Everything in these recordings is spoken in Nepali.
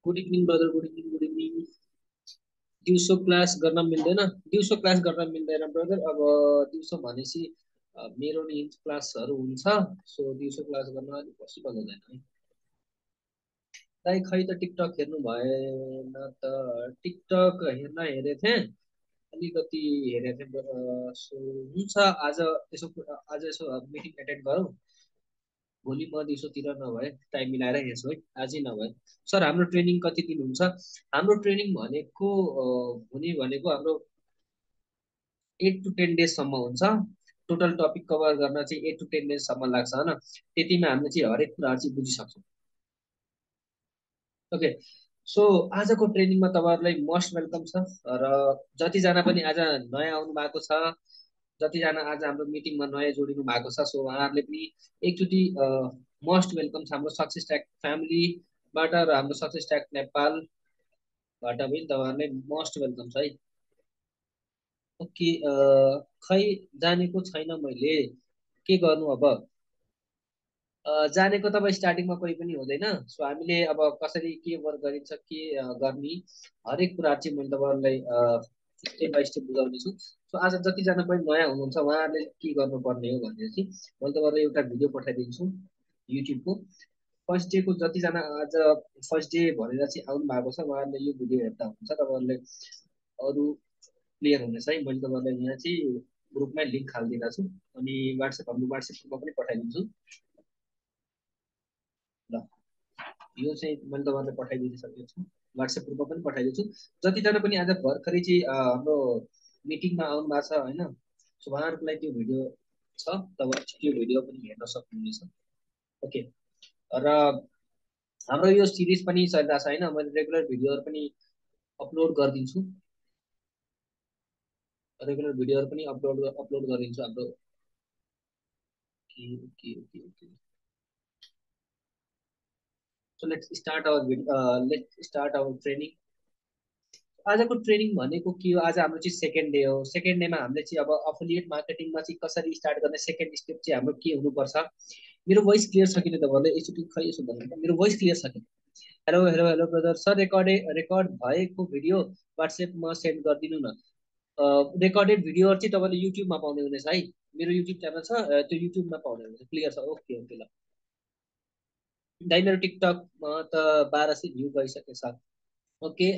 Good evening brother, good evening, good evening. दिउँसो क्लास गर्न मिल्दैन? दिउँसो क्लास गर्न मिल्दैन ब्रदर। अब दिउँसो भनेपछि मेरो नि क्लासहरू हुन्छ, सो दिउँसो क्लास गर्न अलिक पोसिबल हुँदैन है। दाइ खै त टिकटक हेर्नु भएन त? टिकटक हेरेको थिएँ, अलिकति हेरेको थिएँ। सो हुन्छ, आज यसो मिटिङ एटेन्ड गरौँ। भोलि म दिउँसोतिर नभए टाइम मिलाएर हेर्छु है, आजै नभए। सर हाम्रो ट्रेनिङ कति दिन हुन्छ? हाम्रो ट्रेनिङ भनेको हुने भनेको हाम्रो 8 to 10 डेजसम्म हुन्छ। टोटल टपिक कभर गर्न चाहिँ 8 to 10 डेजसम्म लाग्छ होइन। त्यतिमा हामीले चाहिँ हरेक कुराहरू चाहिँ बुझिसक्छौँ। ओके, सो आजको ट्रेनिङमा तपाईँहरूलाई मोस्ट वेलकम छ। र जतिजना पनि आज नयाँ आउनु भएको छ, जतिजना आज हाम्रो मिटिङमा नयाँ जोडिनु भएको छ, सो उहाँहरूले पनि एकचोटि मोस्ट वेलकम छ हाम्रो सक्सेस ट्याक फ्यामिलीबाट र हाम्रो सक्सेस ट्याक नेपालबाट पनि तपाईँहरूलाई मोस्ट वेलकम छ है। ओके, खै जानेको छैन मैले, के गर्नु अब? जानेको तपाईँ स्टार्टिङमा कोही पनि हुँदैन। सो हामीले अब कसरी के वर्क गरिन्छ, के गर्ने, हरेक कुरा चाहिँ मैले तपाईँहरूलाई स्टेप बाई स्टेप बुझाउने छु। सो आज जतिजना पनि नयाँ हुनुहुन्छ उहाँहरूले के गर्नुपर्ने हो भनेर चाहिँ मैले तपाईँहरूलाई एउटा भिडियो पठाइदिन्छु युट्युबको। फर्स्ट डेको जतिजना आज फर्स्ट डे भनेर चाहिँ आउनु भएको छ उहाँहरूले यो भिडियो हेर्दा हुन्छ, तपाईँहरूले अरू क्लियर हुनेछ है। मैले तपाईँहरूलाई यहाँ चाहिँ ग्रुपमै लिङ्क हालिदिएको छु, अनि हाम्रो वाट्सएपमा पनि पठाइदिन्छु। ल, यो चाहिँ मैले तपाईँलाई पठाइदिइसकेको छु, वाट्सएप ग्रुपमा पनि पठाइदिन्छु। जतिजना पनि आज भर्खरै चाहिँ हाम्रो मिटिङमा आउनु भएको छ होइन, सो उहाँहरूको लागि त्यो भिडियो छ, तपाईँ त्यो भिडियो पनि हेर्न सक्नुहुनेछ। ओके, र हाम्रो यो सिरिज पनि चलिरहेको छ होइन, मैले रेगुलर भिडियोहरू पनि अपलोड गरिदिन्छु, रेगुलर भिडियोहरू पनि अपलोड गरिदिन्छु हाम्रो। So let's start our training. आजको ट्रेनिङ भनेको के हो? आज हाम्रो चाहिँ सेकेन्ड डे हो। सेकेन्ड डेमा हामीले चाहिँ अब अफिलिएट मार्केटिङमा चाहिँ कसरी स्टार्ट गर्ने, सेकेन्ड स्टेप चाहिँ हाम्रो के हुनुपर्छ। मेरो भोइस क्लियर छ कि तपाईँहरूले एकचोटि खै यसो भन्नु, मेरो भोइस क्लियर छ कि? Hello hello hello brother. Sir record भएको भिडियो वाट्सएपमा सेन्ड गरिदिनु न। रेकर्डेड भिडियोहरू चाहिँ तपाईँले युट्युबमा पाउने हुनेछ है, मेरो युट्युब च्यानल छ, त्यो युट्युबमा पाउने हुनेछ। क्लियर छ? Okay okay. ल दाइ मेरो टिकटकमा त 1200 भ्यू गइसकेको छ। Okay,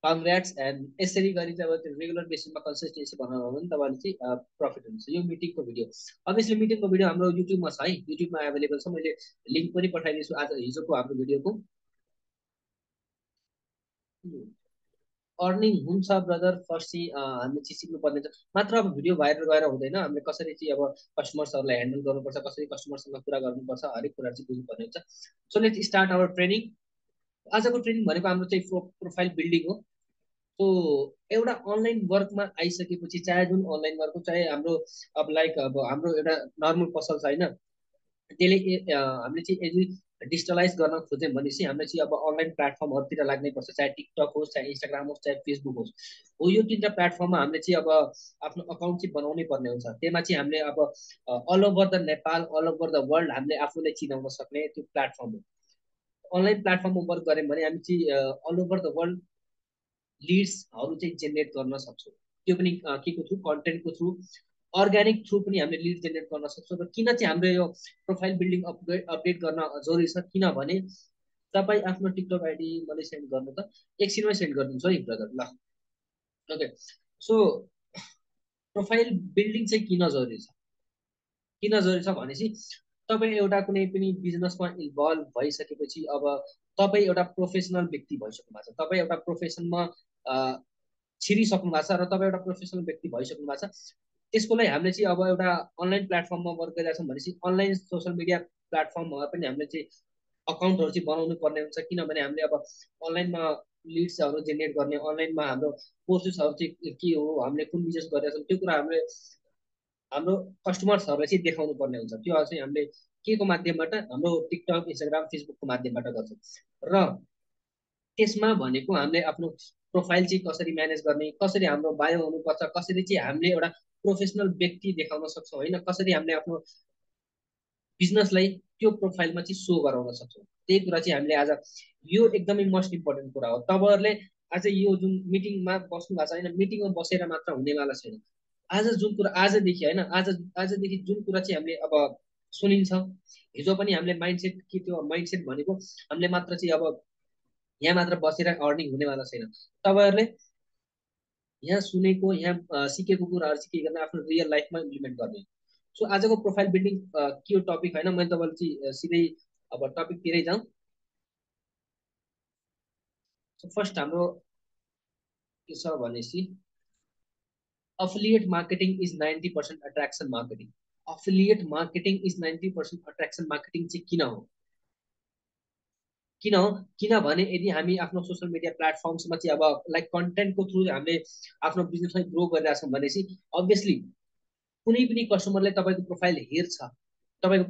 congrats. एन्ड यसरी गरी चाहिँ अब त्यो रेगुलर बेसिसमा कन्सिस्टेन्सी बनाउनु भने तपाईँले चाहिँ प्रफिट हुन्छ। यो मिटिङको भिडियो, अभियसली मिटिङको भिडियो हाम्रो युट्युबमा छ है, युट्युबमा एभाइलेबल छ। मैले लिङ्क पनि पठाइदिन्छु आज हिजोको हाम्रो भिडियोको। अर्निङ हुन्छ ब्रदर, फर्स्ट चाहिँ हामीले चाहिँ सिक्नुपर्ने छ। मात्र अब भिडियो भाइरल गएर हुँदैन, हामीले कसरी चाहिँ अब कस्टमर्सहरूलाई ह्यान्डल गर्नुपर्छ, कसरी कस्टमरसँग कुरा गर्नुपर्छ, हरेक कुरा चाहिँ बुझ्नुपर्ने हुन्छ। So let's start our training. आजको ट्रेनिङ भनेको हाम्रो चाहिँ प्रोफाइल बिल्डिङ हो। सो एउटा अनलाइन वर्कमा आइसकेपछि, चाहे जुन अनलाइन वर्क हो, चाहे हाम्रो अब लाइक अब हाम्रो एउटा नर्मल पसल छ होइन, त्यसले हामीले चाहिँ यदि डिजिटलाइज गर्न खोज्यौँ भने चाहिँ हामीले चाहिँ अब अनलाइन प्लेटफर्महरूतिर लाग्नै पर्छ, चाहे टिकटक होस्, चाहे इन्स्टाग्राम होस्, चाहे फेसबुक होस्। हो, यो तिनवटा प्लेटफर्ममा हामीले चाहिँ अब आफ्नो अकाउन्ट चाहिँ बनाउनै पर्ने हुन्छ। त्यसमा चाहिँ हामीले अब all over the Nepal, all over the world हामीले आफूलाई चिनाउन सक्ने त्यो प्लेटफर्म हो। अनलाइन प्लेटफर्ममा वर्क गऱ्यौँ भने हामी चाहिँ अल ओभर द वर्ल्ड लिड्सहरू चाहिँ जेनेरेट गर्न सक्छौँ। त्यो पनि के को थ्रु? कन्टेन्टको थ्रु, अर्ग्यानिक थ्रु पनि हामीले लिड जेनेरेट गर्न सक्छौँ। र किन चाहिँ हाम्रो यो प्रोफाइल बिल्डिङ अपडेट गर्न जरुरी छ? किनभने तपाईँ आफ्नो टिकटक आइडी मलाई सेन्ड गर्नु त, एकछिनमै सेन्ड गरिदिन्छु है ब्रदर। ल ओके, सो प्रोफाइल बिल्डिङ चाहिँ किन जरुरी छ? किन जरुरी छ भनेपछि तपाईँ एउटा कुनै पनि बिजनेसमा इन्भल्भ भइसकेपछि अब तपाईँ एउटा प्रोफेसनल व्यक्ति भइसक्नु भएको छ, तपाईँ एउटा प्रोफेसनमा छिरिसक्नु भएको छ, र तपाईँ एउटा प्रोफेसनल व्यक्ति भइसक्नु भएको छ। त्यसको लागि हामीले चाहिँ अब एउटा अनलाइन प्लेटफर्ममा वर्क गरिरहेको छौँ भनेपछि अनलाइन सोसियल मिडिया प्लेटफर्ममा पनि हामीले चाहिँ अकाउन्टहरू चाहिँ बनाउनु पर्ने हुन्छ। किनभने हामीले अब अनलाइनमा लिड्सहरू जेनेरेट गर्ने, अनलाइनमा हाम्रो प्रोसेसहरू चाहिँ के हो, हामीले कुन बिजनेस गरिरहेको छौँ, त्यो कुरा हाम्रो कस्टमर्सहरूलाई चाहिँ देखाउनु पर्ने हुन्छ। त्यो चाहिँ हामीले के को माध्यमबाट? हाम्रो टिकटक, इन्स्टाग्राम, फेसबुकको माध्यमबाट गर्छौँ। र त्यसमा भनेको हामीले आफ्नो प्रोफाइल चाहिँ कसरी म्यानेज गर्ने, कसरी हाम्रो बायो हुनुपर्छ, कसरी चाहिँ हामीले एउटा प्रोफेसनल व्यक्ति देखाउन सक्छौँ होइन, कसरी हामीले आफ्नो बिजनेसलाई त्यो प्रोफाइलमा चाहिँ सो गराउन सक्छौँ। त्यही कुरा चाहिँ हामीले आज यो एकदमै मोस्ट इम्पोर्टेन्ट कुरा हो। तपाईँहरूले आज यो जुन मिटिङमा बस्नु भएको छ होइन, मिटिङमा बसेर मात्र हुनेवाला छैन। आज जुन कुरा आजदेखि होइन, आजदेखि जुन कुरा चाहिँ हामीले अब सुनिन्छ, हिजो पनि हामीले माइन्डसेट के त्यो माइन्डसेट भनेको हामीले मात्र चाहिँ अब यहाँ मात्र बसेर अर्निङ हुनेवाला छैन। तपाईँहरूले यहाँ सुनेको यहाँ सिकेको कुराहरू चाहिँ के गर्ने आफ्नो रियल लाइफमा इम्प्लिमेन्ट गर्ने। सो आजको प्रोफाइल बिल्डिङ के हो टपिक होइन, मैले तपाईँलाई चाहिँ सिधै अब टपिकतिरै जाउँ। फर्स्ट हाम्रो के छ भनेपछि affiliate marketing is 90% attraction marketing. Affiliate marketing is 90% attraction marketing चाहिँ किन हो? किनभने यदि हामी आफ्नो सोसियल मिडिया प्लेटफर्म्समा चाहिँ अब लाइक कन्टेन्टको थ्रु हामीले आफ्नो बिजनेसलाई ग्रो गरिरहेको छौँ भनेपछि अभियसली कुनै पनि कस्टमरले तपाईँको प्रोफाइल हेर्छ, तपाईँ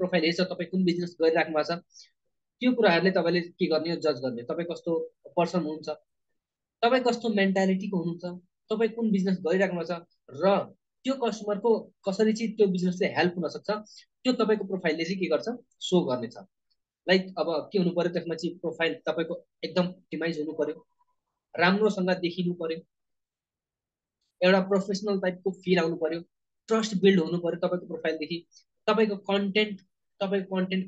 कुन बिजनेस गरिराख्नु भएको छ, त्यो कुराहरूले तपाईँले के गर्ने हो, जज गर्ने। तपाईँ कस्तो पर्सन हुनुहुन्छ, तपाईँ कस्तो मेन्टालिटीको हुनुहुन्छ, तपाईँ कुन बिजनेस गरिराख्नु भएको छ र त्यो कस्टमरको कसरी चाहिँ त्यो बिजनेसले हेल्प हुन सक्छ, त्यो तपाईँको प्रोफाइलले चाहिँ के गर्छ, सो गर्नेछ। लाइक अब के हुनु पर्यो त्यसमा चाहिँ प्रोफाइल तपाईँको एकदम अप्टिमाइज हुनु पर्यो, राम्रोसँग देखिनु पर्यो, एउटा प्रोफेसनल टाइपको फिल आउनु पर्यो, ट्रस्ट बिल्ड हुनु पर्यो तपाईँको प्रोफाइलदेखि। तपाईँको कन्टेन्ट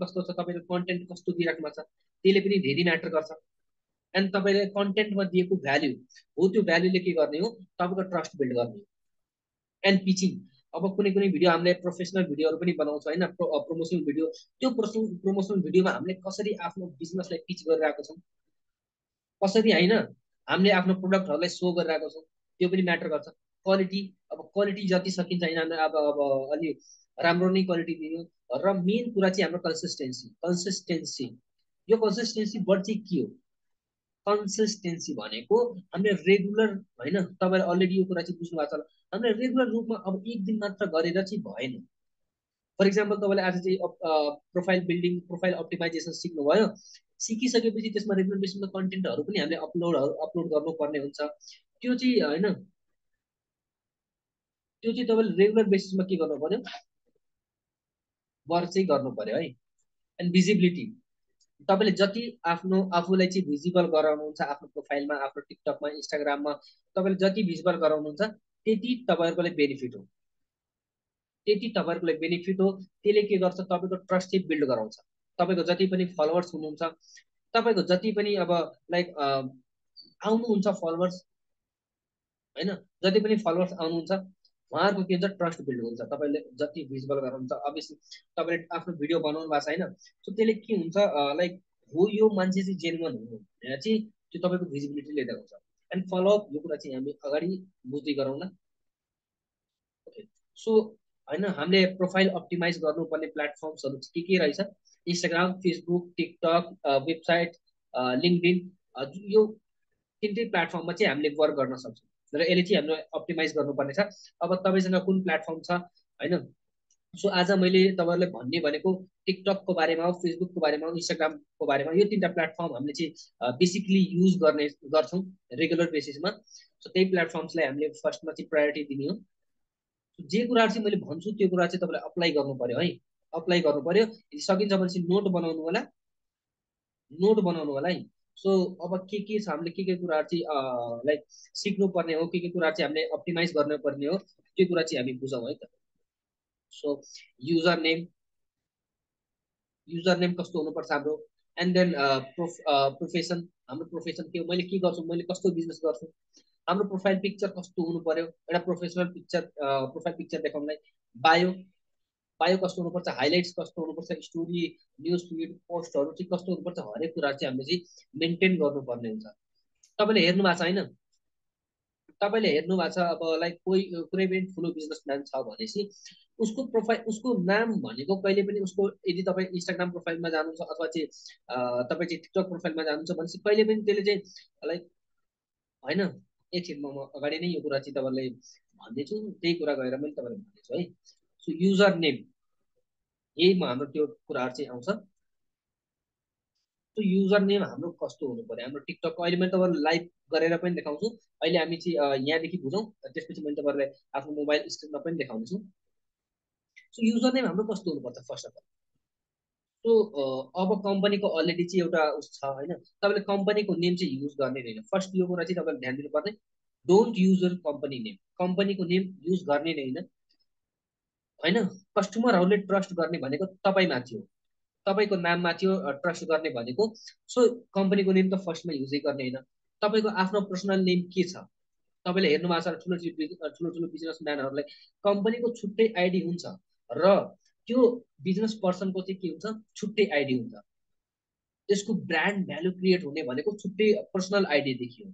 कस्तो छ, तपाईँको कन्टेन्ट कस्तो दिइराख्नु भएको छ, त्यसले पनि धेरै म्याटर गर्छ। एन्ड तपाईँले कन्टेन्टमा दिएको भ्याल्यु हो, त्यो भ्याल्युले के गर्ने हो, तपाईँको ट्रस्ट बिल्ड गर्ने हो। एन्ड पिचिङ, अब कुनै भिडियो हामीले प्रोफेसनल भिडियोहरू पनि बनाउँछौँ होइन, प्रमोसनल भिडियो, त्यो प्रमोसनल भिडियोमा हामीले कसरी आफ्नो बिजनेसलाई पिच गरिरहेको छौँ, कसरी होइन हामीले आफ्नो प्रोडक्टहरूलाई सो गरिरहेको छौँ, त्यो पनि म्याटर गर्छ। क्वालिटी, अब क्वालिटी जति सकिन्छ होइन अब अलि राम्रो नै क्वालिटी दिनु। र मेन कुरा चाहिँ हाम्रो कन्सिस्टेन्सी। यो कन्सिस्टेन्सी वर्ड चाहिँ के हो? कन्सिस्टेन्सी भनेको हामीले रेगुलर होइन, तपाईँले अलरेडी यो कुरा चाहिँ बुझ्नु भएको छ, हामीले रेगुलर रूपमा अब एक दिन मात्र गरेर चाहिँ भएन। फर इक्जाम्पल तपाईँले आज चाहिँ प्रोफाइल बिल्डिङ, प्रोफाइल अप्टिमाइजेसन सिक्नुभयो, सिकिसकेपछि त्यसमा रेगुलर बेसिसमा कन्टेन्टहरू पनि हामीले अपलोड गर्नुपर्ने हुन्छ। त्यो चाहिँ होइन, त्यो चाहिँ तपाईँले रेगुलर बेसिसमा के गर्नु पर्यो, वर्क चाहिँ गर्नु पर्यो है। एन्ड भिजिबिलिटी, तपाईँले जति आफ्नो आफूलाई चाहिँ भिजिबल गराउनुहुन्छ आफ्नो प्रोफाइलमा, आफ्नो टिकटकमा, इन्स्टाग्राममा तपाईँले जति भिजिबल गराउनुहुन्छ त्यति तपाईँहरूको बेनिफिट हो, त्यति तपाईँहरूको लागि बेनिफिट हो। त्यसले के गर्छ, तपाईँको ट्रस्ट चाहिँ बिल्ड गराउँछ। तपाईँको जति पनि फलोवर्स हुनुहुन्छ, तपाईँको जति पनि अब लाइक आउनुहुन्छ फलोवर्स होइन, जति पनि फलोवर्स आउनुहुन्छ उहाँहरूको के हुन्छ, ट्रस्ट बिल्ड हुन्छ। तपाईँले जति भिजिबल गराउनुहुन्छ, अभियसली तपाईँले आफ्नो भिडियो बनाउनु भएको छ होइन, सो त्यसले के हुन्छ लाइक हो यो मान्छे चाहिँ जेन्युन हुनु भनेर चाहिँ त्यो तपाईँको भिजिबिलिटीले देखाउँछ। एन्ड फलोअप, यो कुरा चाहिँ हामी अगाडि बुझ्दै गरौँ न। ओके, सो होइन हामीले प्रोफाइल अप्टिमाइज गर्नुपर्ने प्लेटफर्म्सहरू के रहेछ, Instagram, Facebook, TikTok, website, LinkedIn, यो तिनटै प्लेटफर्ममा चाहिँ हामीले वर्क गर्न सक्छौँ र यसले चाहिँ हाम्रो अप्टिमाइज गर्नुपर्ने छ। अब तपाईँसँग कुन प्लेटफर्म छ होइन, सो आज मैले तपाईँहरूलाई भन्ने भनेको टिकटकको बारेमा हो, फेसबुकको बारेमा हो, इन्स्टाग्रामको बारेमा। यो तिनवटा प्लेटफर्म हामीले चाहिँ बेसिकली युज गर्छौँ रेगुलर बेसिसमा। सो त्यही प्लेटफर्म्सलाई हामीले फर्स्टमा चाहिँ प्रायोरिटी दिने हो। जे कुराहरू चाहिँ मैले भन्छु त्यो कुरा चाहिँ तपाईँले अप्लाई गर्नु पर्यो है, अप्लाई गर्नु पर्यो। सकिन्छ भने चाहिँ नोट बनाउनु होला, नोट बनाउनु होला है। सो अब के छ, हामीले के कुराहरू चाहिँ लाइक सिक्नुपर्ने हो, के कुराहरू चाहिँ हामीले अप्टिमाइज गर्नुपर्ने हो, त्यो कुरा चाहिँ हामी बुझौँ है त। सो युजर नेम कस्तो हुनुपर्छ हाम्रो, एन्ड देन प्रोफेसन, हाम्रो प्रोफेसन के हो, मैले के गर्छु, मैले कस्तो बिजनेस गर्छु, हाम्रो प्रोफाइल पिक्चर कस्तो हुनु पर्यो, एउटा प्रोफेसनल पिक्चर, प्रोफाइल पिक्चर देखाउनलाई। बायो, बायो कस्तो हुनुपर्छ, हाइलाइट्स कस्तो हुनुपर्छ, स्टोरी, न्युज फिड, पोस्टहरू चाहिँ कस्तो हुनुपर्छ, हरेक कुराहरू चाहिँ हामीले चाहिँ मेन्टेन गर्नुपर्ने हुन्छ। तपाईँले हेर्नु भएको छ होइन, तपाईँले हेर्नु भएको छ अब लाइक कोही कुनै पनि ठुलो बिजनेसम्यान छ भनेपछि उसको प्रोफाइल, उसको नाम भनेको कहिले पनि उसको, यदि तपाईँ इन्स्टाग्राम प्रोफाइलमा जानुहुन्छ अथवा चाहिँ तपाईँ चाहिँ टिकटक प्रोफाइलमा जानुहुन्छ भनेपछि कहिले पनि त्यसले चाहिँ लाइक होइन, एकछिनमा म अगाडि नै यो कुरा चाहिँ तपाईँलाई भन्दैछु, त्यही कुरा गएर मैले तपाईँलाई भन्दैछु है। सो युजर नेम, यही हाम्रो त्यो कुराहरू चाहिँ आउँछ। त्यो युजर नेम हाम्रो कस्तो हुनु पर्यो, हाम्रो टिकटकको अहिले मैले तपाईँलाई लाइभ गरेर पनि देखाउँछु। अहिले हामी चाहिँ यहाँदेखि बुझौँ, त्यसपछि मैले तपाईँलाई आफ्नो मोबाइल स्क्रिनमा पनि देखाउँछु। सो युजर नेम हाम्रो कस्तो हुनुपर्छ, फर्स्ट अफ अल सो अब कम्पनीको अलरेडी चाहिँ एउटा उस छ होइन, तपाईँले कम्पनीको नेम चाहिँ युज गर्ने होइन। फर्स्ट यो कुरा चाहिँ तपाईँले ध्यान दिनुपर्ने, don't use your company name. कम्पनीको नेम युज गर्ने नै होइन होइन। कस्टमरहरूले ट्रस्ट गर्ने भनेको तपाईँमाथि हो, तपाईँको नाममाथि हो ट्रस्ट गर्ने भनेको। सो कम्पनीको नेम त फर्स्टमा युजै गर्ने होइन। तपाईँको आफ्नो पर्सनल नेम के छ, तपाईँले हेर्नु भएको छ ठुलो ठुलो बिजनेसम्यानहरूलाई कम्पनीको छुट्टै आइडी हुन्छ, र त्यो बिजनेस पर्सनको चाहिँ के हुन्छ, छुट्टै आइडी हुन्छ। त्यसको ब्रान्ड भ्यालु क्रिएट हुने भनेको छुट्टै पर्सनल आइडीदेखि हो।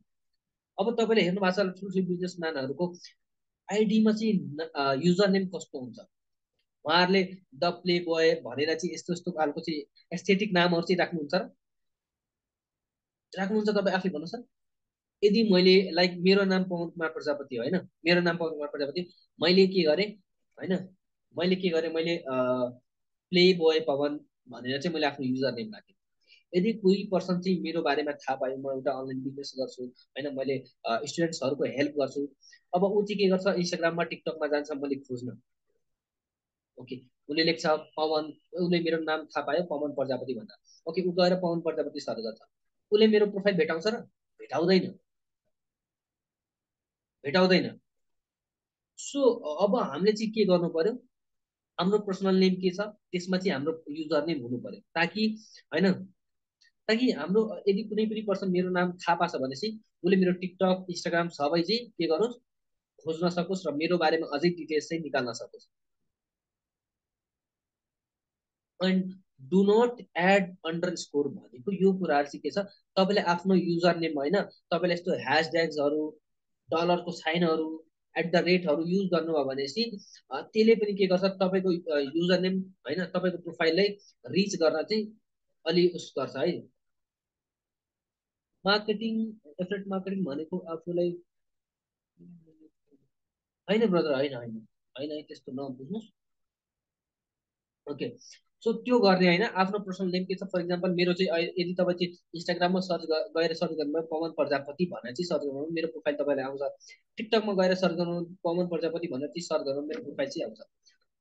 अब तपाईँले हेर्नु भएको छ ठुल्ठुलो बिजनेसम्यानहरूको आइडीमा चाहिँ युजर नेम कस्तो हुन्छ, उहाँहरूले द प्ले बोय भनेर चाहिँ यस्तो यस्तो खालको चाहिँ एस्थेटिक नामहरू चाहिँ राख्नुहुन्छ र राख्नुहुन्छ तपाईँ आफै भन्नुहोस् त। यदि मैले लाइक मेरो नाम पवन कुमार प्रजापति होइन, मेरो नाम पवन कुमार प्रजापति, मैले के गरेँ होइन, मैले के गरेँ, मैले प्ले बोय पवन भनेर चाहिँ मैले आफ्नो युजर नेम राखेँ। यदि कोही पर्सन चाहिँ मेरो बारेमा थाहा पायो, म एउटा अनलाइन बिजनेस गर्छु होइन, मैले स्टुडेन्ट्सहरूको हेल्प गर्छु, अब ऊ चाहिँ के गर्छ, इन्स्टाग्राममा टिकटकमा जान्छ मैले खोज्न, ओके, उसले लेख्छ पवन, उसले मेरो नाम थाहा पायो पवन प्रजापति भनेर, ओके, ऊ गएर पवन प्रजापति सर्च गर्छ, उसले मेरो प्रोफाइल भेटाउँछ र भेटाउँदैन, भेटाउँदैन। सो अब हामीले चाहिँ के गर्नु पर्यो, हाम्रो पर्सनल नेम के छ त्यसमा चाहिँ हाम्रो युजर नेम हुनु पर्यो, ताकि होइन, ताकि हाम्रो यदि कुनै पनि पर्सन मेरो नाम थाहा पाछ भनेपछि उसले मेरो टिकटक इन्स्टाग्राम सबै चाहिँ के गरोस्, खोज्न सकोस् र मेरो बारेमा अझै डिटेल्स चाहिँ निकाल्न सकोस्। And do not add underscore भनेको यो कुराहरू चाहिँ के छ, तपाईँले आफ्नो युजर नेम होइन, तपाईँले यस्तो ह्यासट्याग्सहरू, डलरको साइनहरू, एट द रेटहरू युज गर्नुभयो भनेपछि त्यसले पनि के गर्छ, तपाईँको युजर नेम होइन, तपाईँको प्रोफाइललाई रिच गर्न चाहिँ अलि उस गर्छ है। मार्केटिङ, एफिलिएट मार्केटिङ भनेको आफूलाई होइन ब्रदर, होइन होइन होइन, त्यस्तो नबुझ्नुहोस्। ओके, सो त्यो गर्ने होइन, आफ्नो पर्सनल नेम के छ, फर इक्जाम्पल मेरो चाहिँ यदि तपाईँ चाहिँ इन्स्टाग्राममा सर्च गएर सर्च गर्नुभयो पवन प्रजापति भनेर चाहिँ सर्च गर्नु मेरो प्रोफाइल तपाईँले आउँछ। टिकटकमा गएर सर्च गर्नु पवन प्रजापति भनेर चाहिँ सर्च गर्नु मेरो प्रोफाइल चाहिँ आउँछ।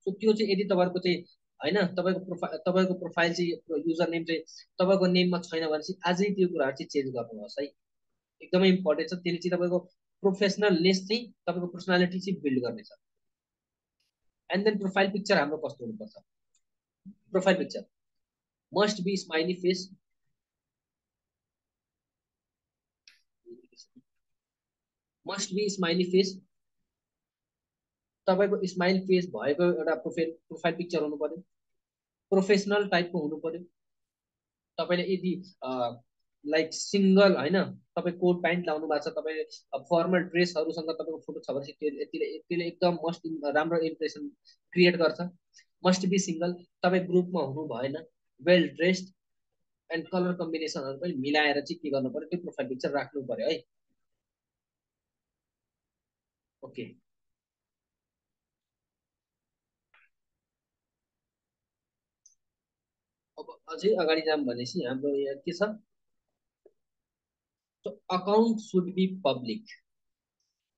सो त्यो चाहिँ यदि तपाईँको चाहिँ होइन, तपाईँको प्रोफाइल चाहिँ युजर नेम चाहिँ तपाईँको नेममा छैन भने चाहिँ आजै त्यो कुराहरू चाहिँ चेन्ज गर्नुहोस् है, एकदमै इम्पोर्टेन्ट छ। त्यसले चाहिँ तपाईँको प्रोफेसनलनेस चाहिँ, तपाईँको पर्सनालिटी चाहिँ बिल्ड गर्नेछ। एन्ड देन प्रोफाइल पिक्चर हाम्रो कस्तो हुनुपर्छ, profile picture must be smiley face, must be smiley face, तपाईँको स्माइल फेस भएको एउटा प्रोफाइल पिक्चर हुनु पर्यो, प्रोफेसनल टाइपको हुनु पर्यो। तपाईँले यदि लाइक सिङ्गल होइन, तपाईँ कोट प्यान्ट लाउनु भएको छ, तपाईँ फर्मल ड्रेसहरूसँग तपाईँको फोटो छ भने त्यसले एकदम मस्ट राम्रो इम्प्रेसन क्रिएट गर्छ। मस्ट बी सिङ्गल, तपाईँ ग्रुपमा हुनु भएन, वेल ड्रेस्ड एन्ड कलर कम्बिनेसनहरू पनि मिलाएर चाहिँ के गर्नु पर्यो, त्यो प्रोफाइल पिक्चर राख्नु पर्यो है। ओके, अब अझै अगाडि जाऊँ भनेपछि हाम्रो यहाँ के छ, अकाउन्ट सुड बी पब्लिक।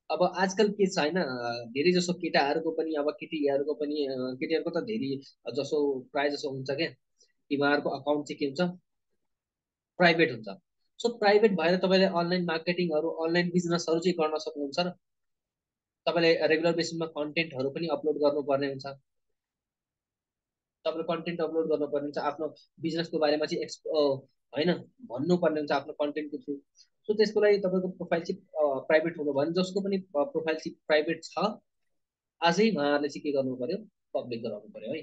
अब आजकल के छ होइन, धेरै जसो केटाहरूको पनि, अब केटीहरूको पनि, केटीहरूको त धेरै जसो प्रायः जसो हुन्छ क्या, तिमीहरूको अकाउन्ट चाहिँ के हुन्छ, प्राइभेट हुन्छ। सो प्राइभेट भएर तपाईँले अनलाइन मार्केटिङहरू, अनलाइन बिजनेसहरू चाहिँ गर्न सक्नुहुन्छ र तपाईँले रेगुलर बेसिसमा कन्टेन्टहरू पनि अपलोड गर्नुपर्ने हुन्छ। तपाईँले कन्टेन्ट अपलोड गर्नुपर्ने हुन्छ, आफ्नो बिजनेसको बारेमा चाहिँ होइन भन्नुपर्ने हुन्छ आफ्नो कन्टेन्टको थ्रु। सो त्यसको लागि तपाईँको प्रोफाइल चाहिँ प्राइभेट हुनु भयो भने, जसको पनि प्रोफाइल चाहिँ प्राइभेट छ आजै उहाँहरूले चाहिँ के गर्नु पर्यो, पब्लिक गराउनु पर्यो है।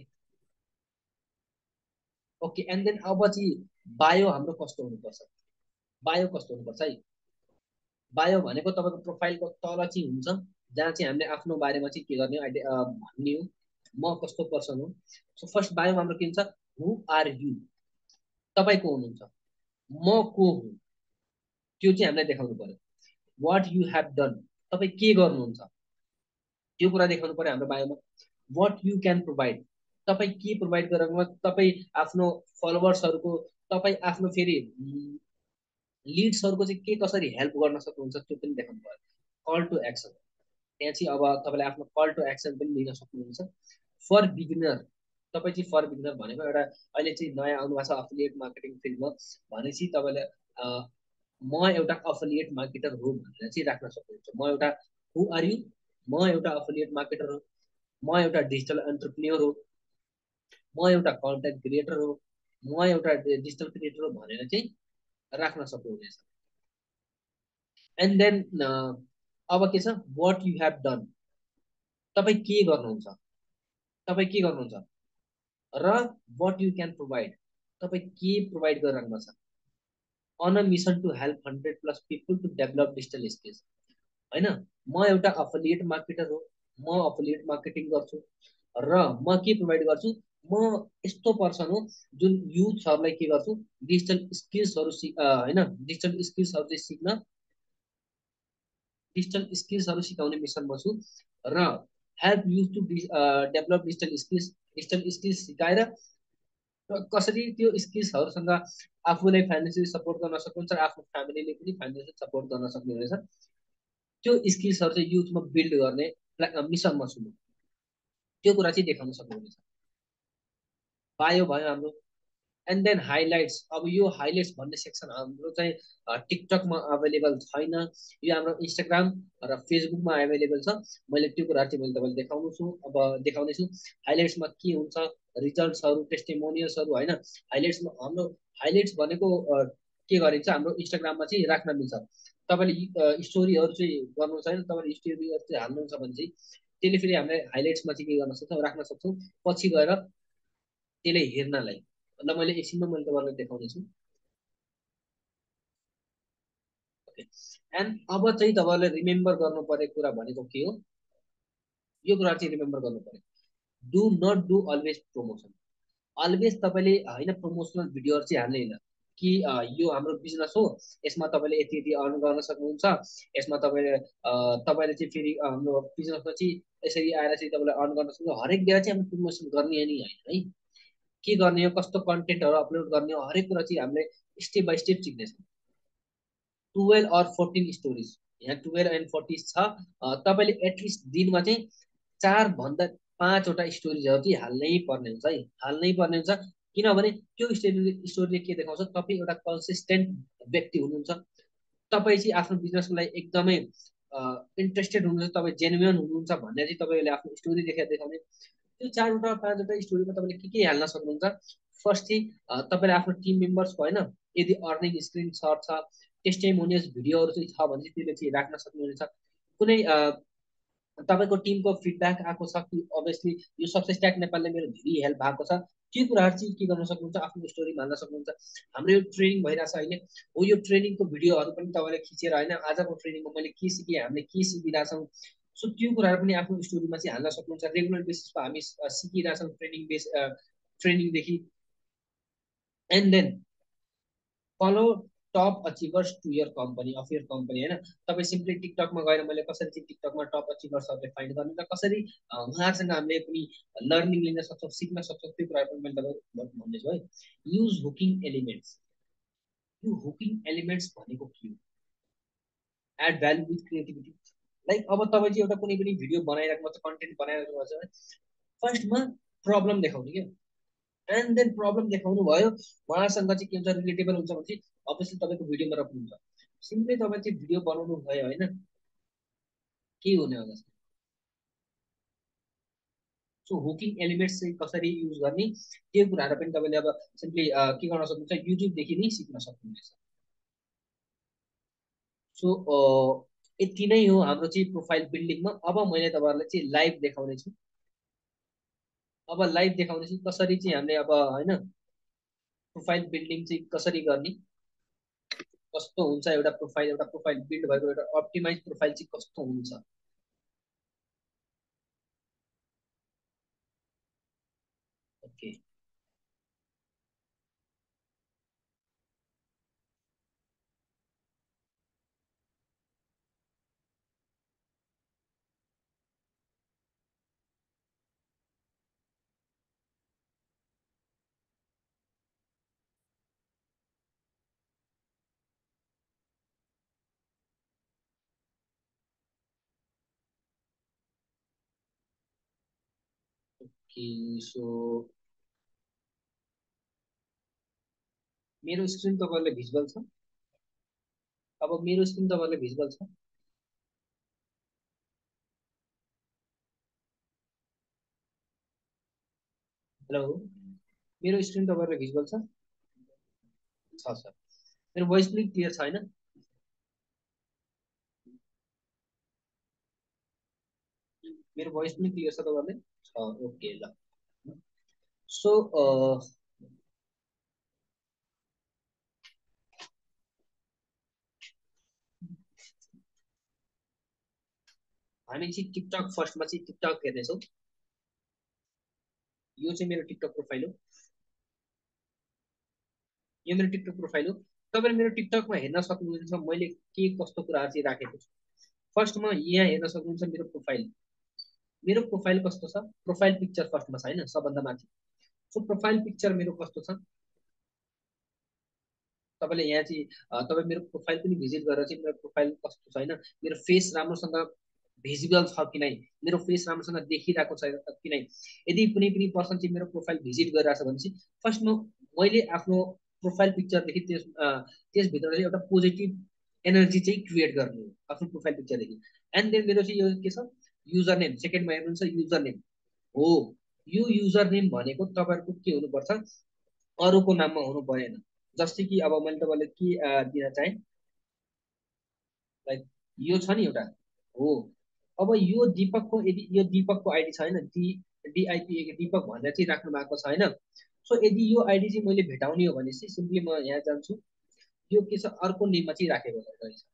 ओके, एन्ड देन अब चाहिँ बायो हाम्रो कस्तो हुनुपर्छ, बायो कस्तो हुनुपर्छ है। बायो भनेको तपाईँको प्रोफाइलको तल चाहिँ हुन्छ, जहाँ चाहिँ हामीले आफ्नो बारेमा चाहिँ के गर्ने हो, भन्ने हो, म कस्तो पर्सन हो। सो फर्स्ट बायो हाम्रो के हुन्छ, हु आर यु, तपाईँ को हुनुहुन्छ, म को हुँ, त्यो चाहिँ हामीलाई देखाउनु पर्यो। वाट यु हेभ डन, तपाईँ के गर्नुहुन्छ त्यो कुरा देखाउनु पर्यो हाम्रो बायोमा। वाट यु क्यान प्रोभाइड, तपाईँ के प्रोभाइड गरेर तपाईँ आफ्नो फलोवर्सहरूको, तपाईँ आफ्नो फेरि लिड्सहरूको चाहिँ के कसरी हेल्प गर्न सक्नुहुन्छ त्यो पनि देखाउनु पर्यो। कल टु एक्सन, त्यहाँ चाहिँ अब तपाईँले आफ्नो कल टु एक्सन पनि लिन सक्नुहुन्छ। फर बिगिनर, तपाईँ चाहिँ फर बिगिनर भनेको एउटा अहिले चाहिँ नयाँ आउनु भएको छ अफिलिएट मार्केटिङ फिल्डमा भनेपछि तपाईँले म एउटा अफिलिएट मार्केटर हो भनेर चाहिँ राख्न सक्नुहुन्छ। म एउटा हु आर यु, म एउटा अफिलिएट मार्केटर हो, म एउटा डिजिटल एन्टरप्रेन्योर हो, म एउटा कन्टेन्ट क्रिएटर हो, म एउटा डिजिटल क्रिएटर हो भनेर चाहिँ राख्न सक्नुहुनेछ। एन्ड देन अब के छ, वाट यु हेभ डन, तपाईँ के गर्नुहुन्छ, तपाईँ के गर्नुहुन्छ र वाट यु क्यान प्रोभाइड, तपाईँ के प्रोभाइड गरिरहनु छ। On a mission to help 100+ people to develop digital skills होइन। म एउटा अफिलिएट मार्केटर हो, म अफिलिएट मार्केटिङ गर्छु र म के प्रोभाइड गर्छु, म यस्तो पर्सन हो जुन युथहरूलाई के गर्छु, डिजिटल स्किल्सहरू होइन डिजिटल स्किल्सहरू चाहिँ सिक्न, डिजिटल स्किल्सहरू सिकाउने मिसनमा छु र help youth to develop digital skills, digital skills सिकाएर कसरी त्यो स्किल्सहरूसँग आफूलाई फाइनेन्सियली सपोर्ट गर्न सक्नुहुन्छ र आफ्नो फ्यामिलीले पनि फाइनेन्सियल सपोर्ट गर्न सक्ने रहेछ। त्यो स्किल्सहरू चाहिँ युथमा बिल्ड गर्ने मिसनमा छु म। त्यो कुरा चाहिँ देखाउन सक्नुहुनेछ। बायो भयो हाम्रो। एन्ड देन हाइलाइट्स, अब यो हाइलाइट्स भन्ने सेक्सन हाम्रो चाहिँ टिकटकमा अभाइलेबल छैन, यो हाम्रो इन्स्टाग्राम र फेसबुकमा एभाइलेबल छ। मैले त्यो कुराहरू चाहिँ मैले तपाईँलाई देखाउनु छु, अब देखाउनेछु हाइलाइट्समा के हुन्छ, रिजल्ट्सहरू, टेस्टिमोनियल्सहरू होइन। हाइलाइट्समा हाम्रो हाइलाइट्स भनेको के गरिन्छ, हाम्रो इन्स्टाग्राममा चाहिँ राख्न मिल्छ। तपाईँले स्टोरीहरू चाहिँ गर्नु छैन, तपाईँले स्टोरीहरू चाहिँ हाल्नुहुन्छ भने चाहिँ त्यसले फेरि हामीले हाइलाइट्समा चाहिँ के गर्न सक्छौँ, राख्न सक्छौँ पछि गएर त्यसलाई हेर्नलाई। ल मैले एकछिनमा मैले तपाईँलाई देखाउनेछु। ओके, एन्ड अब चाहिँ तपाईँले रिमेम्बर गर्नु पर्ने कुरा भनेको के हो, यो कुरा चाहिँ रिमेम्बर गर्नु पर्यो। Do not do always promotion. Always तपाईँले होइन प्रमोसनल भिडियोहरू चाहिँ हाल्ने होइन कि यो हाम्रो बिजनेस हो, यसमा तपाईँले यति यति अर्न गर्न सक्नुहुन्छ, यसमा तपाईँले तपाईँले चाहिँ फेरि हाम्रो बिजनेसमा चाहिँ यसरी आएर चाहिँ तपाईँले अर्न गर्न सक्नुहुन्छ, हरेक बेला चाहिँ हामी प्रमोसन गर्ने नि होइन है। के गर्ने हो, कस्तो कन्टेन्टहरू अपलोड गर्ने हो, हरेक कुरा चाहिँ हामीले स्टेप बाई स्टेप सिक्नेछौँ। 12 or 14 स्टोरिज, यहाँ 12 and 40 छ। तपाईँले एटलिस्ट दिनमा चाहिँ 4 भन्दा 5वटा स्टोरिजहरू चाहिँ हाल्नै पर्ने हुन्छ है, हाल्नै पर्ने हुन्छ। किनभने त्यो स्टोरीले के देखाउँछ, तपाईँ एउटा कन्सिस्टेन्ट व्यक्ति हुनुहुन्छ, तपाईँ चाहिँ आफ्नो बिजनेसको लागि एकदमै इन्ट्रेस्टेड हुनुहुन्छ, तपाईँ जेन्युन हुनुहुन्छ भन्ने चाहिँ तपाईँले आफ्नो स्टोरी देखाउने। त्यो 4वटा 5वटा स्टोरीमा तपाईँले के हाल्न सक्नुहुन्छ। फर्स्ट चाहिँ तपाईँले आफ्नो टिम मेम्बर्सको होइन यदि अर्निङ स्क्रिन सर्ट छ, टेस्टिमोनियल्स भिडियोहरू चाहिँ छ भने चाहिँ त्यसले चाहिँ राख्न सक्नुहुनेछ। कुनै तपाईँको टिमको फिडब्याक आएको छ कि अभियसली यो सक्सेस ट्याग नेपालले मेरो धेरै हेल्प भएको छ, त्यो कुराहरू चाहिँ के गर्न सक्नुहुन्छ, आफ्नो स्टोरीमा हाल्न सक्नुहुन्छ। हाम्रो यो ट्रेनिङ भइरहेछ अहिले, हो यो ट्रेनिङको भिडियोहरू पनि तपाईँले खिचेर होइन आजको ट्रेनिङमा मैले के सिकेँ, हामीले के सिकिरहेछौँ, सो त्यो कुराहरू पनि आफ्नो स्टोरीमा चाहिँ हाल्न सक्नुहुन्छ। रेगुलर बेसिसमा हामी सिकिरहेछौँ ट्रेनिङदेखि। And then follow top achievers to your company of your company होइन। तपाईँ सिम्पली टिकटकमा गएर मैले कसरी चाहिँ टिकटकमा टप अचिभर्सहरूले फाइन्ड गर्ने र कसरी उहाँहरूसँग हामीले पनि लर्निङ लिन सक्छौँ, सिक्न सक्छौँ, त्यो कुरा पनि मैले तपाईँ भन्दैछु है। युज हुकिङ एलिमेन्ट्स, यो हुकिङ एलिमेन्ट्स भनेको के हो, add value with creativity. Like अब तपाईँ चाहिँ एउटा कुनै पनि भिडियो बनाइराख्नु छ, कन्टेन्ट बनाइराख्नु छ, फर्स्टमा प्रब्लम देखाउने क्या, एन्ड देन प्रब्लम देखाउनु भयो, उहाँसँग चाहिँ के हुन्छ, रिलेटेबल हुन्छ भने चाहिँ अभियसली तपाईँको भिडियोमा राख्नुहुन्छ। सिम्पली तपाईँ चाहिँ भिडियो बनाउनु भयो होइन, के हुने होला। सो हुकिङ एलिमेन्ट्स चाहिँ कसरी युज गर्ने, त्यो कुराहरू पनि तपाईँले अब सिम्पली के गर्न सक्नुहुन्छ, युट्युबदेखि नै सिक्न सक्नुहुनेछ। सो यति नै हो हाम्रो चाहिँ प्रोफाइल बिल्डिङमा। अब मैले तपाईँहरूलाई चाहिँ लाइभ देखाउने छु, अब लाइभ देखाउने छु कसरी चाहिँ हामीले अब होइन प्रोफाइल बिल्डिङ चाहिँ कसरी गर्ने, कस्तो हुन्छ एउटा प्रोफाइल बिल्ड भएको एउटा अप्टिमाइज प्रोफाइल चाहिँ कस्तो हुन्छ। ओके, कि सो मेरो स्क्रिन तपाईँलाई भिजुअल छ? अब मेरो स्क्रिन तपाईँलाई भिजुअल छ? हेलो, मेरो स्क्रिन तपाईँलाई भिजुअल छ? छ सर। मेरो भोइस पनि क्लियर छ होइन? मेरो भोइस पनि क्लियर छ तपाईँलाई? छ, ओके ल। सो हामी चाहिँ टिकटक फर्स्टमा चाहिँ टिकटक हेर्नेछौँ। यो चाहिँ मेरो टिकटक प्रोफाइल हो। यो मेरो टिकटक प्रोफाइल हो। तपाईँले मेरो टिकटकमा हेर्न सक्नुहुन्छ मैले के कस्तो कुराहरू चाहिँ राखेको छु। फर्स्टमा यहाँ हेर्न सक्नुहुन्छ मेरो प्रोफाइल। मेरो प्रोफाइल कस्तो छ? प्रोफाइल पिक्चर फर्स्टमा छ होइन, सबभन्दा माथि। सो प्रोफाइल पिक्चर मेरो कस्तो छ तपाईँले यहाँ चाहिँ तपाईँ मेरो प्रोफाइल पनि भिजिट गरेर चाहिँ मेरो प्रोफाइल कस्तो छ होइन, मेरो फेस राम्रोसँग भिजिबल छ कि नै, मेरो फेस राम्रोसँग देखिरहेको छ कि नै। यदि कुनै पनि पर्सन चाहिँ मेरो प्रोफाइल भिजिट गरिरहेको छ भने चाहिँ फर्स्टमा मैले आफ्नो प्रोफाइल पिक्चरदेखि त्यसभित्र चाहिँ एउटा पोजिटिभ एनर्जी चाहिँ क्रिएट गर्नु हो आफ्नो प्रोफाइल पिक्चरदेखि। एन्ड देन मेरो चाहिँ यो के छ, युजर नेम। सेकेन्डमा हेर्नुहुन्छ युजर नेम हो। यो युजर नेम भनेको तपाईँहरूको के हुनुपर्छ, अरूको नाममा हुनु परेन। जस्तै कि अब मैले तपाईँलाई के दिन चाहेँ, लाइक यो छ नि एउटा हो। अब यो दिपकको, यदि यो दिपकको आइडी छ होइन, डिआइपी दिपक भनेर चाहिँ राख्नु भएको छ होइन। सो यदि यो आइडी चाहिँ मैले भेटाउने हो भने चाहिँ सिम्पली म यहाँ जान्छु। यो के छ, अर्को नेममा चाहिँ राखेको रहेछ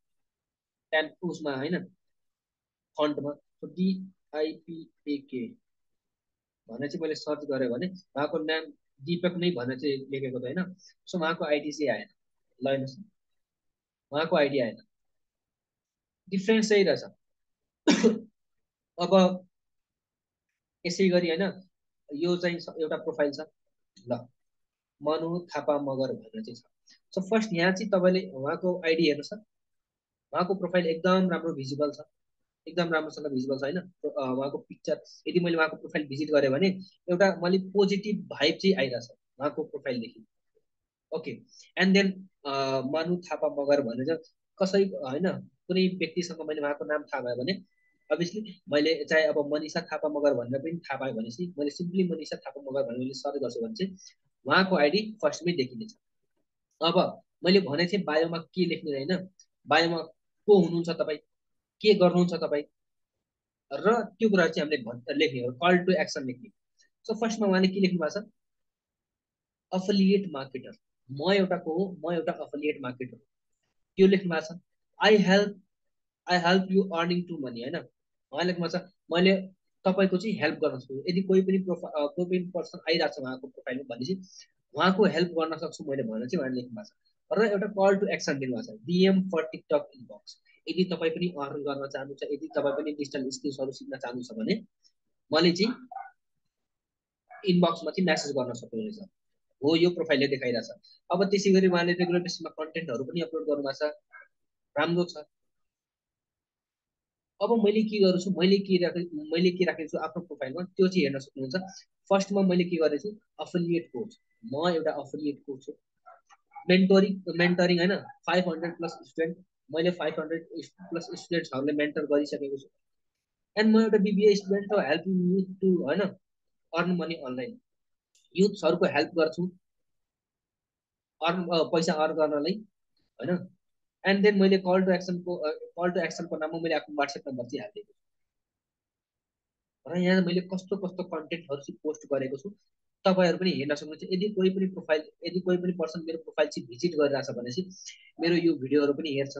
ट्यान उसमा होइन, फन्टमा। सो डिआइपिएके भनेर चाहिँ मैले सर्च गरेँ भने उहाँको नाम दिपक नै भनेर चाहिँ लेखेको त होइन। सो उहाँको आइडी चाहिँ आएन। ल हेर्नुहोस्, उहाँको आइडी आएन, डिफ्रेन्स चाहिँ रहेछ। अब यसै गरी होइन, यो चाहिँ एउटा प्रोफाइल छ ल, मनु थापा मगर भनेर चाहिँ छ। सो फर्स्ट यहाँ चाहिँ तपाईँले उहाँको आइडी हेर्नुहोस् त, उहाँको प्रोफाइल एकदम राम्रो भिजिबल छ, एकदम राम्रोसँग भिजिबल छ होइन। उहाँको पिक्चर यदि मैले उहाँको प्रोफाइल भिजिट गरेँ भने एउटा मैले पोजिटिभ भाइब चाहिँ आइरहेछ उहाँको प्रोफाइलदेखि। Okay, and then Manu Thapa Magar भनेर कसै होइन, कुनै व्यक्तिसँग मैले उहाँको नाम थाहा भयो भने अभियसली मैले चाहे अब मनिषा थापा मगर भनेर पनि थाहा पाएँ भनेपछि मैले सिम्पली मनिषा थापा मगर भनेर मैले सर्च गर्छु भने चाहिँ उहाँको आइडी फर्स्टमै देखिनेछ। अब मैले भने चाहिँ बायोमा के लेख्ने होइन, बायोमा को हुनुहुन्छ तपाईँ, के गर्नुहुन्छ तपाईँ, र त्यो कुरा चाहिँ हामीले लेख्ने हो, कल टु एक्सन लेख्ने। सो फर्स्टमा उहाँले के लेख्नु भएको छ, अफिलिएट मार्केटर। म एउटा को हो, म एउटा अफिलिएट मार्केटर हो, त्यो लेख्नु भएको छ। I help you earning to money होइन, उहाँले लेख्नु भएको छ मैले तपाईँको चाहिँ हेल्प गर्न सक्छु। यदि कोही पनि कोही पनि पर्सन आइरहेको छ उहाँको प्रोफाइलमा भने चाहिँ उहाँको हेल्प गर्न सक्छु मैले भनेर चाहिँ उहाँले लेख्नु भएको छ। र एउटा कल टु एक्सन दिनुभएको छ, डिएम फर टिकटक इनबक्स। यदि तपाईँ पनि अर्न गर्न चाहनुहुन्छ, यदि तपाईँ पनि डिजिटल स्किल्सहरू सिक्न चाहनुहुन्छ भने मैले चाहिँ इनबक्समा चाहिँ म्यासेज गर्न सक्नुहुनेछ हो। यो प्रोफाइलले देखाइरहेछ। अब त्यसै गरी उहाँले रेगुलर बेसिसमा कन्टेन्टहरू पनि अपलोड गर्नुभएको छ, राम्रो छ। अब मैले के गर्छु, मैले के राखेको छु आफ्नो प्रोफाइलमा त्यो चाहिँ हेर्न सक्नुहुन्छ। फर्स्टमा मैले के गरेको छु, अफिलिएट कोच। म एउटा अफिलिएट कोच हो। मेन्टरिङ होइन, 500+ स्टुडेन्ट, मैले 500+ स्टुडेन्ट्सहरूले मेन्टर गरिसकेको छु। एन्ड म एउटा बिबिए स्टुडेन्ट हो, हेल्पिङ युथ टु होइन अर्न मनी अनलाइन। युथ्सहरूको हेल्प गर्छु पैसा अर्न गर्नलाई होइन। एन्ड देन मैले कल टु एक्सनको नाममा मैले आफ्नो वाट्सएप नम्बर चाहिँ हालिदिएको छु। र यहाँ मैले कस्तो कस्तो कन्टेन्टहरू चाहिँ पोस्ट गरेको छु तपाईँहरू पनि हेर्न सक्नुहुन्छ। यदि कोही पनि पर्सन मेरो प्रोफाइल चाहिँ भिजिट गरिरहेछ भने चाहिँ मेरो यो भिडियोहरू पनि हेर्छ।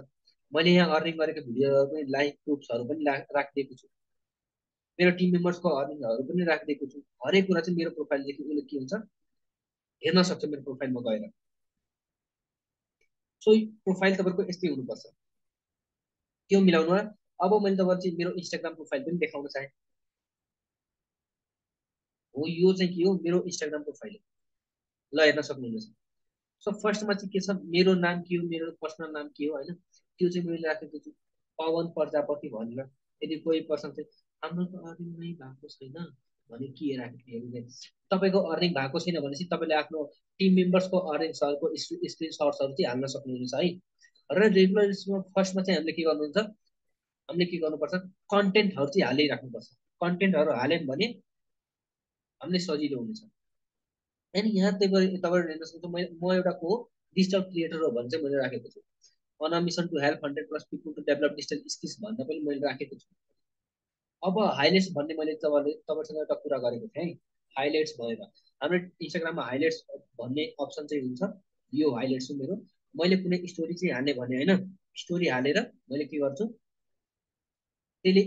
मैले यहाँ अर्निङ गरेको भिडियोहरू पनि लाइभ प्रुफ्सहरू पनि राखिदिएको छु, मेरो टिम मेम्बर्सको अर्निङहरू पनि राखिदिएको छु। हरेक कुरा चाहिँ मेरो प्रोफाइलदेखि उसले के हुन्छ हेर्न सक्छ मेरो प्रोफाइलमा गएर। सो प्रोफाइल तपाईँको यस्तै हुनुपर्छ, त्यो मिलाउनु। अब मैले तपाईँलाई चाहिँ मेरो इन्स्टाग्राम प्रोफाइल पनि देखाउन चाहेँ हो। यो चाहिँ के हो, मेरो इन्स्टाग्राम प्रोफाइल हो। ल हेर्न सक्नुहुनेछ। सो फर्स्टमा चाहिँ के छ, मेरो नाम के हो, मेरो पर्सनल नाम के हो होइन, त्यो चाहिँ मैले राखेको छु पवन प्रजापति भनेर। यदि कोही पर्सन चाहिँ हाम्रो त अर्निङ नै भएको छैन, भने के राखेको थिएँ तपाईँको अर्निङ भएको छैन भनेपछि तपाईँले आफ्नो टिम मेम्बर्सको अर्निङ्सहरूको स्क्रिनसट्सहरू चाहिँ हाल्न सक्नुहुन्छ है। र रेगुलर फर्स्टमा चाहिँ हामीले के गर्नुहुन्छ, हामीले के गर्नुपर्छ, कन्टेन्टहरू चाहिँ हालिराख्नुपर्छ। कन्टेन्टहरू हाल्यौँ भने हामीले सजिलो हुनेछ। अनि यहाँ तपाईँहरू हेर्न सक्नुहुन्छ, म एउटा को डिजिटल क्रिएटर हो भने चाहिँ मैले राखेको छु। On a mission to help 100+ people to develop digital skills भन्दा पनि मैले राखेको छु। अब हाइलाइट्स भन्ने मैले तपाईँसँग एउटा कुरा गरेको थिएँ है, हाइलाइट्स भनेर हाम्रो इन्स्टाग्राममा हाइलाइट्स भन्ने अप्सन चाहिँ हुन्छ। यो हाइलाइट्स हो मेरो। मैले कुनै स्टोरी चाहिँ हाल्ने भने होइन, स्टोरी हालेर मैले के गर्छु, त्यसले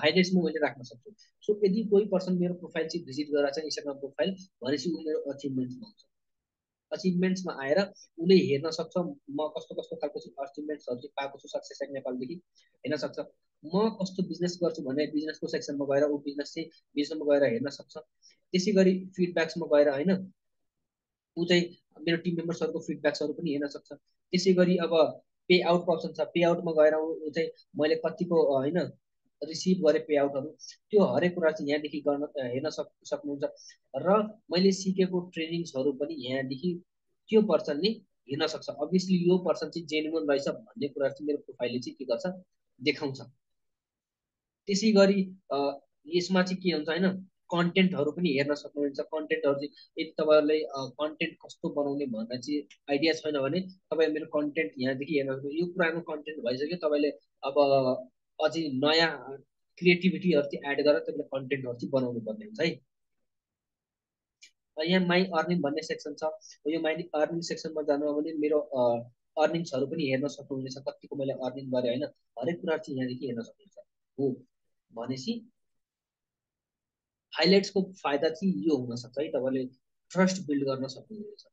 हाइलाइट्समा मैले राख्न सक्छु। सो यदि कोही पर्सन मेरो प्रोफाइल चाहिँ भिजिट गरेर चाहिँ इन्स्टाग्राम प्रोफाइल भनेपछि ऊ मेरो अचिभमेन्ट्समा आउँछ। अचिभमेन्ट्समा आएर उसले हेर्न सक्छ म कस्तो कस्तो खालको चाहिँ अचिभमेन्ट्सहरू चाहिँ पाएको छु सक्सेस एक्ट नेपालदेखि हेर्न सक्छ। म कस्तो बिजनेस गर्छु भने बिजनेसको सेक्सनमा गएर ऊ बिजनेसमा गएर हेर्न सक्छ। त्यसै गरी फिडब्याक्समा गएर होइन ऊ चाहिँ मेरो टिम मेम्बर्सहरूको फिडब्याक्सहरू पनि हेर्न सक्छ। त्यसै गरी अब पे आउटको अप्सन छ, पे आउटमा गएर ऊ चाहिँ मैले कतिको होइन रिसिभ गरेँ पे आउटहरू, त्यो हरेक कुरा चाहिँ यहाँदेखि गर्न हेर्न सक्नुहुन्छ। र मैले सिकेको ट्रेनिङ्सहरू पनि यहाँदेखि त्यो पर्सनले हेर्न सक्छ। अभियसली यो पर्सन चाहिँ जेन्युन रहेछ भन्ने कुरा चाहिँ मेरो प्रोफाइलले चाहिँ के गर्छ, देखाउँछ। त्यसै गरी यसमा चाहिँ के हुन्छ होइन, कन्टेन्टहरू पनि हेर्न सक्नुहुन्छ। कन्टेन्टहरू चाहिँ यदि तपाईँहरूलाई कन्टेन्ट कस्तो बनाउने भनेर चाहिँ आइडिया छैन भने तपाईँ मेरो कन्टेन्ट यहाँदेखि हेर्न सक्नुहुन्छ। यो पुरानो कन्टेन्ट भइसक्यो, तपाईँले अब अझै नयाँ क्रिएटिभिटीहरू चाहिँ एड गरेर तपाईँले कन्टेन्टहरू चाहिँ बनाउनु पर्ने हुन्छ है। यहाँ माई अर्निङ भन्ने सेक्सन छ। यो माई अर्निङ सेक्सनमा जानु भने मेरो अर्निङ्सहरू पनि हेर्न सक्नुहुनेछ, कतिको मैले अर्निङ गरेँ होइन, हरेक कुरा चाहिँ यहाँदेखि हेर्न सक्नुहुन्छ हो। भनेपछि हाइलाइट्सको फाइदा चाहिँ यो हुनसक्छ है, तपाईँले ट्रस्ट बिल्ड गर्न सक्नुहुनेछ।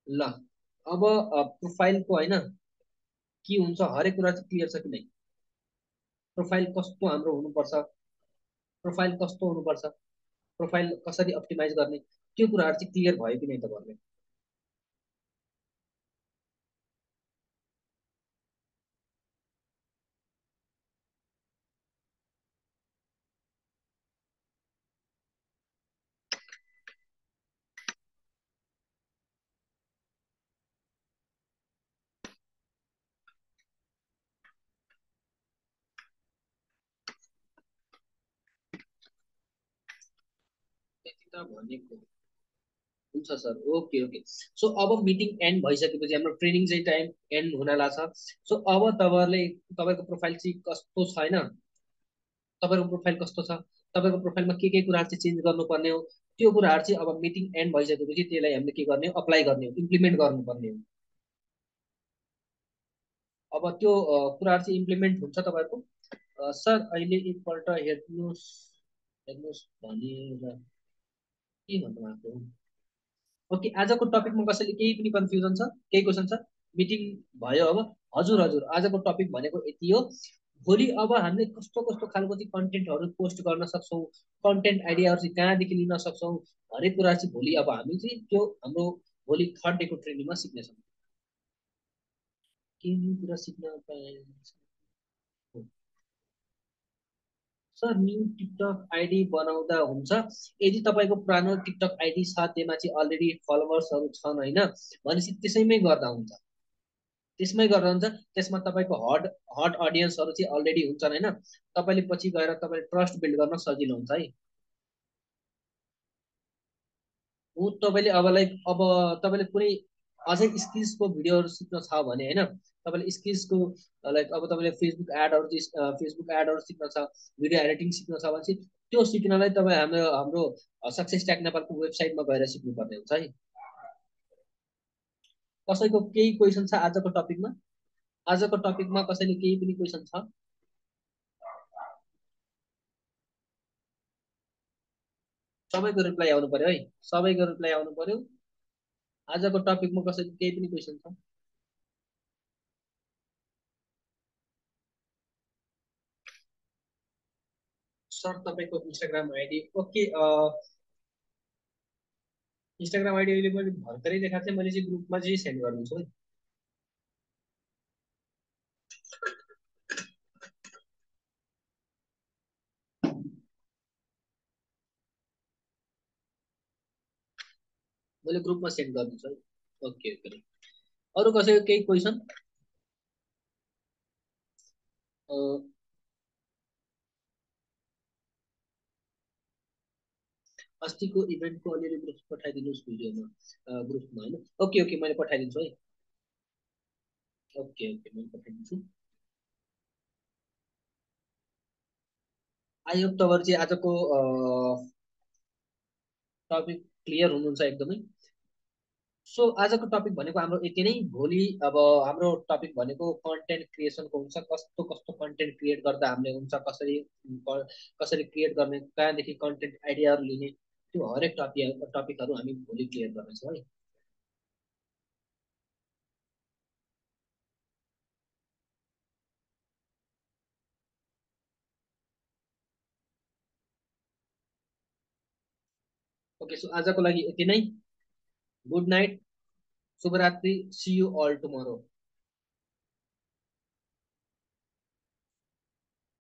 ल अब प्रोफाइलको होइन के हुन्छ, हरेक कुरा चाहिँ क्लियर छ कि नै, प्रोफाइल कस्तो हाम्रो हुनुपर्छ, प्रोफाइल कस्तो हुनुपर्छ, प्रोफाइल कसरी अप्टिमाइज गर्ने, त्यो कुराहरू चाहिँ क्लियर भयो कि नै तपाईँहरूले? त्यति त भनेको हुन्छ सर, ओके ओके। सो अब मिटिङ एन्ड भइसकेपछि हाम्रो ट्रेनिङ चाहिँ टाइम एन्ड हुन लाग्छ। सो अब तपाईँहरूले तपाईँको प्रोफाइल चाहिँ कस्तो छ होइन, तपाईँको प्रोफाइल कस्तो छ, तपाईँको प्रोफाइलमा के कुराहरू चाहिँ चेन्ज गर्नुपर्ने हो, त्यो कुराहरू चाहिँ अब मिटिङ एन्ड भइसकेपछि त्यसलाई हामीले के गर्ने हो, अप्लाई गर्ने हो, इम्प्लिमेन्ट गर्नुपर्ने हो। अब त्यो कुराहरू चाहिँ इम्प्लिमेन्ट हुन्छ तपाईँहरूको। सर अहिले एकपल्ट हेर्नुहोस्, हेर्नुहोस् भनेर के भन्नु भएको हो? ओके, आजको टपिकमा कसैले केही पनि कन्फ्युजन छ, केही क्वेसन छ? मिटिङ भयो अब? हजुर हजुर, आजको टपिक भनेको यति हो। भोलि अब हामीले कस्तो कस्तो खालको चाहिँ कन्टेन्टहरू पोस्ट गर्न सक्छौँ, कन्टेन्ट आइडियाहरू चाहिँ कहाँदेखि लिन सक्छौँ, हरेक कुरा चाहिँ भोलि अब हामी चाहिँ त्यो हाम्रो भोलि थर्ड डेको ट्रेनिङमा सिक्नेछौँ। के न्यू कुरा सिक्न पाइन्छ? सर न्यू टिकटक आइडी बनाउँदा हुन्छ यदि तपाईँको पुरानो टिकटक आइडी छ, त्यसमा चाहिँ अलरेडी फलोवर्सहरू छन् होइन भनेपछि त्यसैमै गर्दा हुन्छ। त्यसमै गर्दा हुन्छ, त्यसमा तपाईँको हट हट अडियन्सहरू चाहिँ अलरेडी हुन्छन् होइन, तपाईँले पछि गएर तपाईँले ट्रस्ट बिल्ड गर्न सजिलो हुन्छ है। ऊ तपाईँले अब लाइक अब तपाईँले कुनै अझै स्किल्सको भिडियोहरू सिक्न छ भने होइन, तपाईँले स्किल्सको लाइक अब तपाईँले फेसबुक एडहरू सिक्न छ, भिडियो एडिटिङ सिक्न छ भने चाहिँ त्यो सिक्नलाई तपाईँ हाम्रो हाम्रो सक्सेस ट्याग नेपालको वेबसाइटमा गएर सिक्नुपर्ने हुन्छ है। कसैको केही क्वेसन छ आजको टपिकमा? आजको टपिकमा कसैले केही पनि क्वेसन छ? सबैको रिप्लाई आउनु पर्यो है, सबैको रिप्लाई आउनु पर्यो। आजको टपिकमा कसैको केही पनि क्वेसन छ? सर तपाईँको Instagram ID okay, Instagram ID अहिले मैले भर्खरै देखाएको थिएँ, मैले चाहिँ ग्रुपमा चाहिँ सेन्ड गरिदिन्छु है। मैले ग्रुपमा सेन्ड गरिदिन्छु है। Okay okay. अरू कसैको केही क्वेसन? अस्तिको इभेन्टको अलिअलि ग्रुप पठाइदिनुहोस् भिडियोमा ग्रुपमा होइन। ओके ओके मैले पठाइदिन्छु है। ओके ओके मैले पठाइदिन्छु। आई होप तपाईँहरू चाहिँ आजको टपिक क्लियर हुनुहुन्छ एकदमै। सो आजको टपिक भनेको हाम्रो यति नै। भोलि अब हाम्रो टपिक भनेको कन्टेन्ट क्रिएसनको हुन्छ, कस्तो कस्तो कन्टेन्ट क्रिएट गर्दा हामीले हुन्छ, कसरी कसरी क्रिएट गर्ने, कहाँदेखि कन्टेन्ट आइडियाहरू लिने, त्यो हरेक टपिकहरू हामी भोलि क्लियर गर्नेछौँ है। ओके सो आजको लागि यति नै। गुड नाइट, शुभरात्रि, सी यू अल टुमोरो।